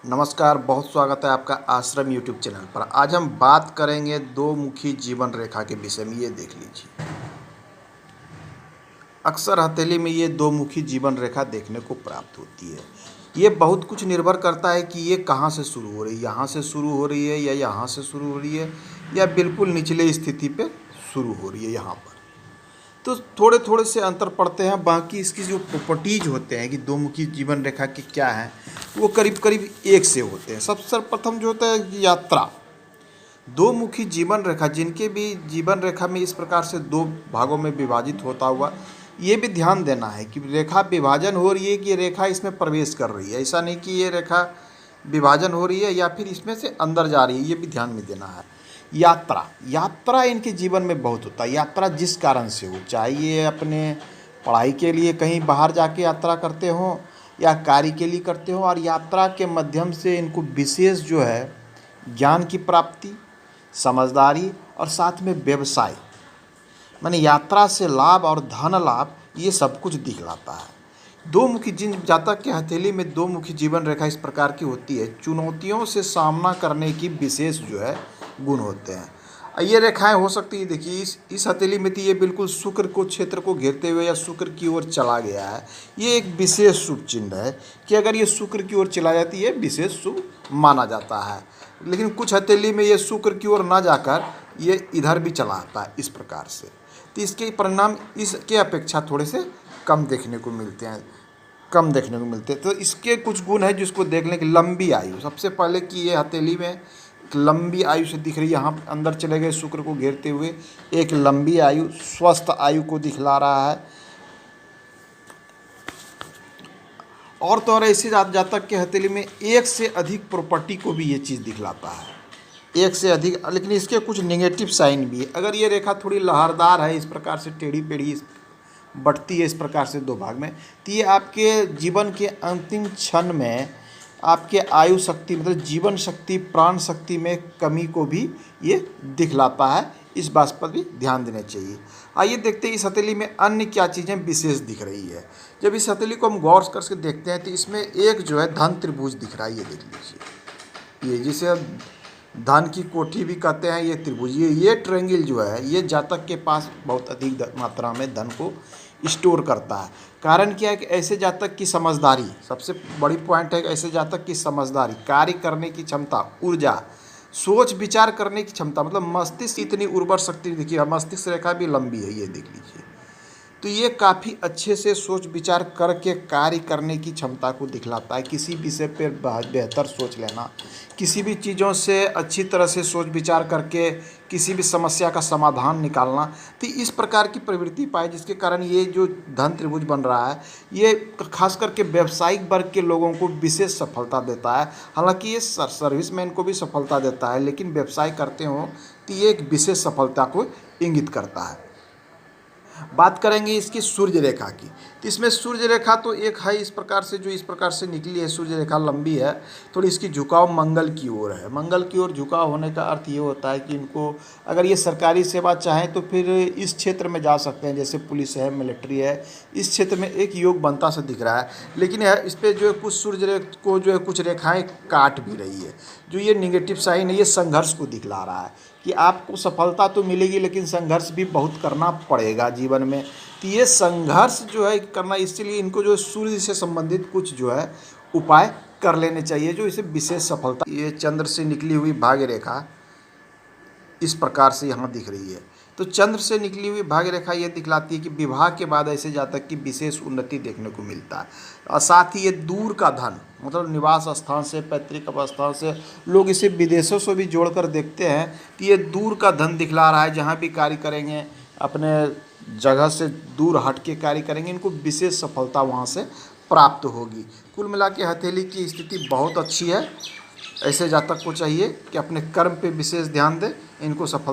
नमस्कार, बहुत स्वागत है आपका आश्रम यूट्यूब चैनल पर। आज हम बात करेंगे दो मुखी जीवन रेखा के विषय में। ये देख लीजिए, अक्सर हथेली में ये दो मुखी जीवन रेखा देखने को प्राप्त होती है। ये बहुत कुछ निर्भर करता है कि ये कहाँ से शुरू हो रही है, यहाँ से शुरू हो रही है या यहाँ से शुरू हो रही है या बिल्कुल निचले स्थिति पे शुरू हो रही है यहाँ पर। तो थोड़े थोड़े से अंतर पड़ते हैं। बाकी इसकी जो प्रॉपर्टीज होते हैं कि दो मुखी जीवन रेखा के क्या हैं, वो करीब करीब एक से होते हैं। सबसे सर्वप्रथम जो होता है यात्रा। दो मुखी जीवन रेखा, जिनके भी जीवन रेखा में इस प्रकार से दो भागों में विभाजित होता हुआ, ये भी ध्यान देना है कि रेखा विभाजन हो रही है कि ये रेखा इसमें प्रवेश कर रही है। ऐसा नहीं कि ये रेखा विभाजन हो रही है या फिर इसमें से अंदर जा रही है, ये भी ध्यान में देना है। यात्रा इनके जीवन में बहुत होता है। यात्रा जिस कारण से हो, चाहे ये अपने पढ़ाई के लिए कहीं बाहर जाके यात्रा करते हों या कार्य के लिए करते हो, और यात्रा के माध्यम से इनको विशेष जो है ज्ञान की प्राप्ति, समझदारी और साथ में व्यवसाय, माने यात्रा से लाभ और धन लाभ, ये सब कुछ दिखलाता है। दो मुखी, जिन जातक के हथेली में दो मुखी जीवन रेखा इस प्रकार की होती है, चुनौतियों से सामना करने की विशेष जो है गुण होते हैं। ये रेखाएं हो सकती है, देखिए इस हथेली में थी, ये बिल्कुल शुक्र को क्षेत्र को घेरते हुए या शुक्र की ओर चला गया है। ये एक विशेष शुभ चिन्ह है कि अगर ये शुक्र की ओर चला जाती है, विशेष शुभ माना जाता है। लेकिन कुछ हथेली में ये शुक्र की ओर ना जाकर ये इधर भी चला आता है इस प्रकार से, तो इसके परिणाम इसके अपेक्षा थोड़े से कम देखने को मिलते हैं। तो इसके कुछ गुण हैं जिसको देखने की लंबी आयु। सबसे पहले कि ये हथेली में लंबी आयु से दिख रही है, यहाँ अंदर चले गए शुक्र को घेरते हुए एक लंबी आयु, स्वस्थ आयु को दिखला रहा है। और तो और ऐसे जातक के हथेली में एक से अधिक प्रॉपर्टी को भी ये चीज़ दिखलाता है, एक से अधिक। लेकिन इसके कुछ नेगेटिव साइन भी है। अगर ये रेखा थोड़ी लहरदार है, इस प्रकार से टेढ़ी पेढ़ी बढ़ती है इस प्रकार से दो भाग में, तो ये आपके जीवन के अंतिम क्षण में आपके आयु शक्ति, मतलब जीवन शक्ति, प्राण शक्ति में कमी को भी ये दिखलाता है। इस बात पर भी ध्यान देना चाहिए। आइए देखते हैं इस हथेली में अन्य क्या चीज़ें विशेष दिख रही है। जब इस हथेली को हम गौर करके देखते हैं तो इसमें एक जो है धन त्रिभुज दिख रहा है। ये देख लीजिए, ये जिसे धन की कोठी भी कहते हैं, ये त्रिभुज, ये ट्रायंगल जो है, ये जातक के पास बहुत अधिक मात्रा में धन को स्टोर करता है। कारण क्या है कि ऐसे जातक की समझदारी, सबसे बड़ी पॉइंट है कि ऐसे जातक की समझदारी, कार्य करने की क्षमता, ऊर्जा, सोच विचार करने की क्षमता, मतलब मस्तिष्क इतनी उर्वर शक्ति, देखिए मस्तिष्क रेखा भी लंबी है, ये देख लीजिए। तो ये काफ़ी अच्छे से सोच विचार करके कार्य करने की क्षमता को दिखलाता है। किसी विषय पर बेहतर सोच लेना, किसी भी चीज़ों से अच्छी तरह से सोच विचार करके किसी भी समस्या का समाधान निकालना, तो इस प्रकार की प्रवृत्ति पाए, जिसके कारण ये जो धन त्रिभुज बन रहा है, ये खास करके व्यावसायिक वर्ग के लोगों को विशेष सफलता देता है। हालांकि ये सर्विसमैन को भी सफलता देता है, लेकिन व्यवसाय करते हो तो ये एक विशेष सफलता को इंगित करता है। बात करेंगे इसकी सूर्य रेखा की, तो इसमें सूर्य रेखा तो एक है इस प्रकार से, जो इस प्रकार से निकली है सूर्य रेखा, लंबी है थोड़ी। इसकी झुकाव मंगल की ओर है। मंगल की ओर झुकाव होने का अर्थ ये होता है कि इनको अगर ये सरकारी सेवा चाहें तो फिर इस क्षेत्र में जा सकते हैं, जैसे पुलिस है, मिलिट्री है, इस क्षेत्र में एक योग बनता से दिख रहा है। लेकिन इस पर जो है कुछ सूर्य को जो है कुछ रेखाएँ काट भी रही है, जो ये निगेटिव साइन है, ये संघर्ष को दिखला रहा है कि आपको सफलता तो मिलेगी लेकिन संघर्ष भी बहुत करना पड़ेगा जीवन में। तो ये संघर्ष जो है करना, इसलिए इनको जो सूर्य से संबंधित कुछ जो है उपाय कर लेने चाहिए, जो इसे विशेष सफलता। ये चंद्र से निकली हुई भाग्य रेखा इस प्रकार से यहाँ दिख रही है। तो चंद्र से निकली हुई भाग्य रेखा ये दिखलाती है कि विवाह के बाद ऐसे जातक की विशेष उन्नति देखने को मिलता है। और साथ ही ये दूर का धन, मतलब निवास स्थान से, पैतृक अवस्थान से, लोग इसे विदेशों से भी जोड़कर देखते हैं कि ये दूर का धन दिखला रहा है। जहाँ भी कार्य करेंगे, अपने जगह से दूर हट के कार्य करेंगे, इनको विशेष सफलता वहाँ से प्राप्त होगी। कुल मिला के हथेली की स्थिति बहुत अच्छी है। ऐसे जातक को चाहिए कि अपने कर्म पे विशेष ध्यान दें, इनको सफलता